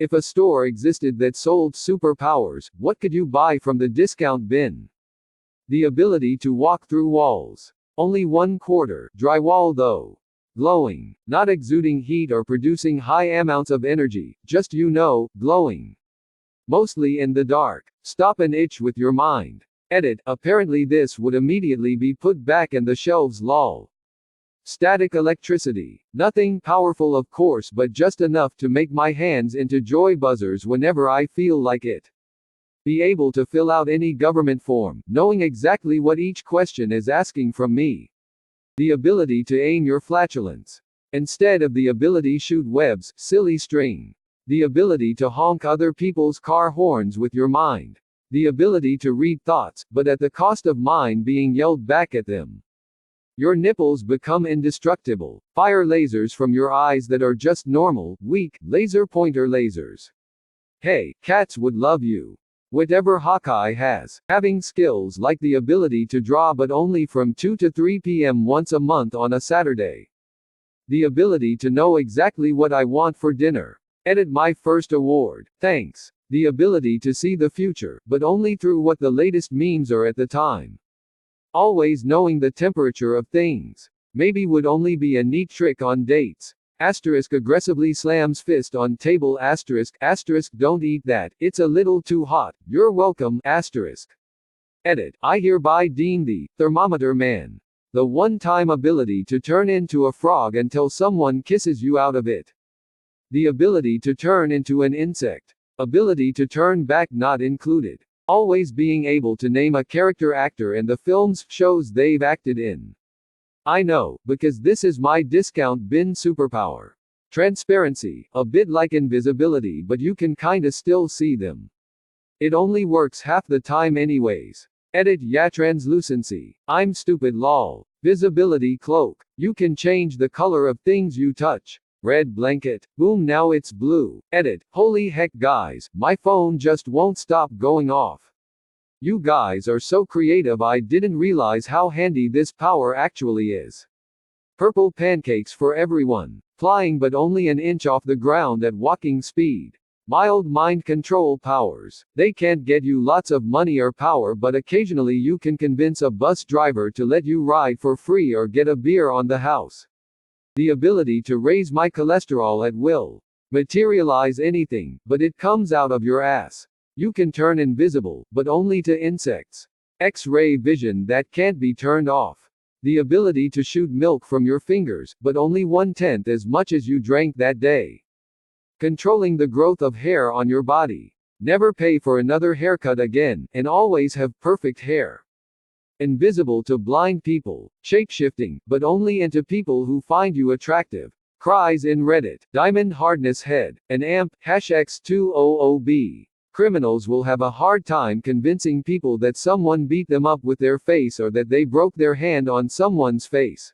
If a store existed that sold superpowers, what could you buy from the discount bin? The ability to walk through walls. Only 1/4 drywall though. Glowing. Not exuding heat or producing high amounts of energy, just glowing. Mostly in the dark. Stop an itch with your mind. Edit. Apparently this would immediately be put back in the shelves lol. Static electricity. Nothing powerful of course, but just enough to make my hands into joy buzzers whenever I feel like it. Be able to fill out any government form, knowing exactly what each question is asking from me. The ability to aim your flatulence. Instead of the ability shoot webs, silly string. The ability to honk other people's car horns with your mind. The ability to read thoughts, but at the cost of mine being yelled back at them. Your nipples become indestructible. Fire lasers from your eyes that are just normal, weak, laser pointer lasers. Hey, cats would love you. Whatever Hawkeye has. Having skills like the ability to draw but only from 2 to 3 p.m. once a month on a Saturday. The ability to know exactly what I want for dinner. Edit my first award. Thanks. The ability to see the future, but only through what the latest memes are at the time. Always knowing the temperature of things. Maybe would only be a neat trick on dates. Asterisk aggressively slams fist on table asterisk don't eat that, it's a little too hot, you're welcome asterisk. Edit. I hereby deem the thermometer man. The one-time ability to turn into a frog until someone kisses you out of it. The ability to turn into an insect. Ability to turn back not included. Always being able to name a character actor and the films, shows they've acted in. I know, because this is my discount bin superpower. Transparency, a bit like invisibility, but you can kinda still see them. It only works half the time anyways. Edit. Yeah, translucency. I'm stupid lol. Visibility cloak. You can change the color of things you touch. Red blanket. Boom, now it's blue. Edit. Holy heck guys, my phone just won't stop going off. You guys are so creative, I didn't realize how handy this power actually is. Purple pancakes for everyone. Flying but only an inch off the ground at walking speed. Mild mind control powers. They can't get you lots of money or power, but occasionally you can convince a bus driver to let you ride for free or get a beer on the house. The ability to raise my cholesterol at will. Materialize anything, but it comes out of your ass. You can turn invisible, but only to insects. X-ray vision that can't be turned off. The ability to shoot milk from your fingers, but only 1/10 as much as you drank that day. Controlling the growth of hair on your body. Never pay for another haircut again, and always have perfect hair. Invisible to blind people. Shapeshifting, but only into people who find you attractive. Cries in Reddit. Diamond hardness head. An amp, #X200B. Criminals will have a hard time convincing people that someone beat them up with their face or that they broke their hand on someone's face.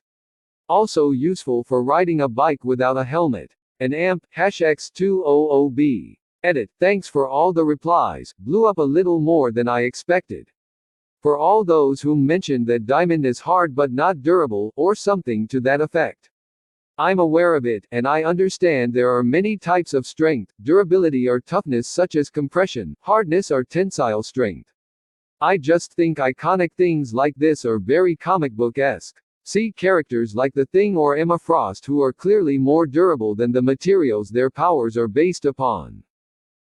Also useful for riding a bike without a helmet. An amp, #X200B. Edit. Thanks for all the replies, blew up a little more than I expected. For all those whom mentioned that diamond is hard but not durable, or something to that effect. I'm aware of it, and I understand there are many types of strength, durability or toughness such as compression, hardness or tensile strength. I just think iconic things like this are very comic book-esque. See characters like The Thing or Emma Frost who are clearly more durable than the materials their powers are based upon.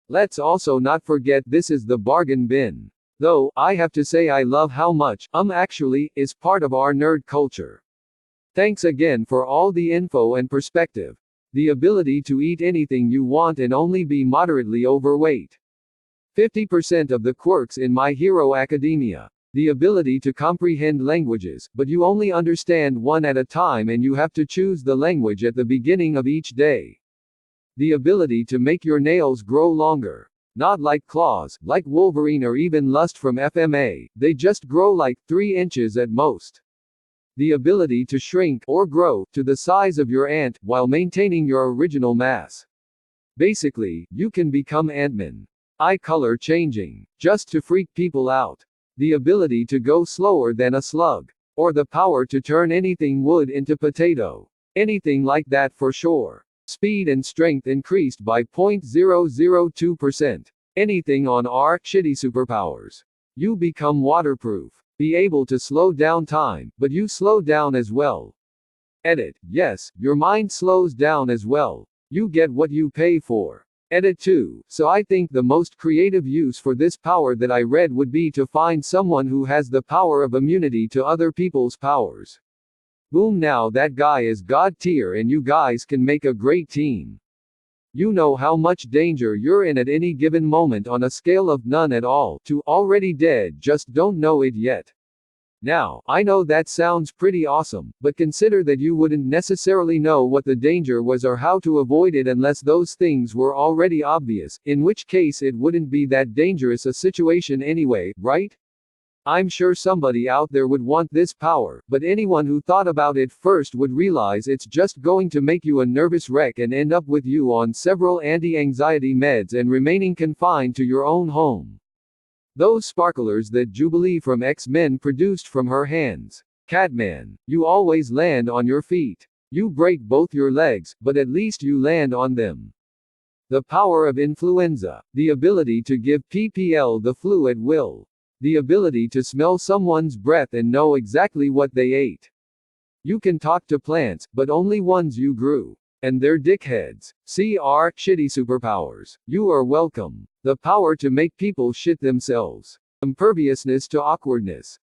Let's also not forget this is the bargain bin. Though, I have to say I love how much, actually, is part of our nerd culture. Thanks again for all the info and perspective. The ability to eat anything you want and only be moderately overweight. 50% of the quirks in My Hero Academia. The ability to comprehend languages, but you only understand one at a time and you have to choose the language at the beginning of each day. The ability to make your nails grow longer. Not like claws, like Wolverine or even Lust from FMA, they just grow like 3 inches at most. The ability to shrink, or grow, to the size of your ant, while maintaining your original mass. Basically, you can become Ant-Man. Eye color changing, just to freak people out. The ability to go slower than a slug. Or the power to turn anything wood into potato. Anything like that for sure. Speed and strength increased by 0.002%. Anything on shitty superpowers. You become waterproof. Be able to slow down time, but you slow down as well. Edit. Yes, your mind slows down as well. You get what you pay for. Edit 2. So I think the most creative use for this power that I read would be to find someone who has the power of immunity to other people's powers. Boom, now that guy is God tier and you guys can make a great team. You know how much danger you're in at any given moment on a scale of none at all to already dead, just don't know it yet. Now, I know that sounds pretty awesome, but consider that you wouldn't necessarily know what the danger was or how to avoid it unless those things were already obvious, in which case it wouldn't be that dangerous a situation anyway, right? I'm sure somebody out there would want this power, but anyone who thought about it first would realize it's just going to make you a nervous wreck and end up with you on several anti-anxiety meds and remaining confined to your own home. Those sparklers that Jubilee from X-Men produced from her hands. Catman, you always land on your feet. You break both your legs, but at least you land on them. The power of influenza. The ability to give PPL the flu at will. The ability to smell someone's breath and know exactly what they ate. You can talk to plants, but only ones you grew. And they're dickheads. Shitty superpowers. You are welcome. The power to make people shit themselves. Imperviousness to awkwardness.